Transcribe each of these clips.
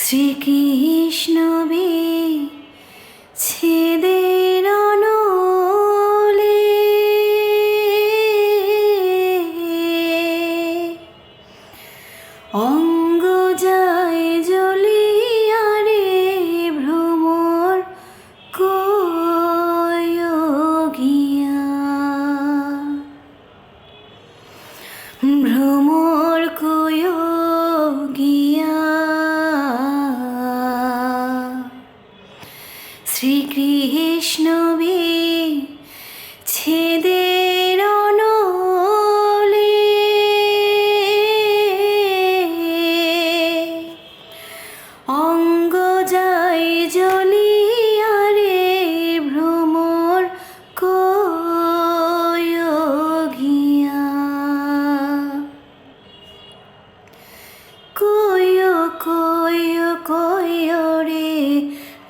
শ্রীকৃষ্ণ বিচ্ছেদের অনলে অঙ্গ যায় জ্বলিয়া রে ভ্রমর কয়গিয়া ভ্রমর কয়গিয়া শ্রীকৃষ্ণ বিচ্ছেদের অনলে অঙ্গ যায় জ্বলিয়া রে ভ্রমর কয়গিয়া কয় কয় কয় রে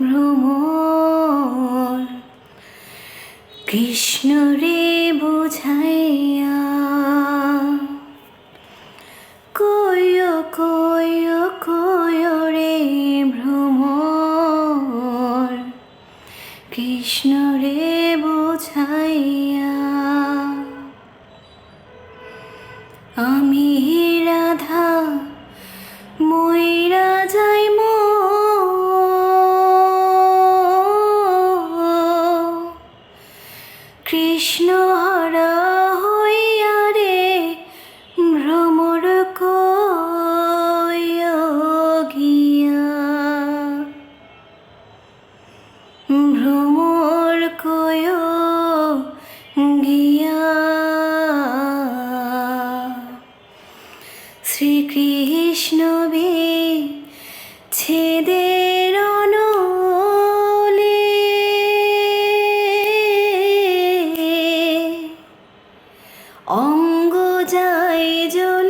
ভ্রমর কৃষ্ণ রে বুঝাইয়া কয় কয় কয় রে ভ্রমর কৃষ্ণ রে বুঝাইয়া আমি রাধা ময়রা যাইম কৃষ্ণ হরা হইয়া রে ভ্রমর কয়গিয়া ভ্রমর কয়গিয়া শ্রীকৃষ্ণ বিচ্ছেদের অনলে অঙ্গ যায় জ্বলিয়া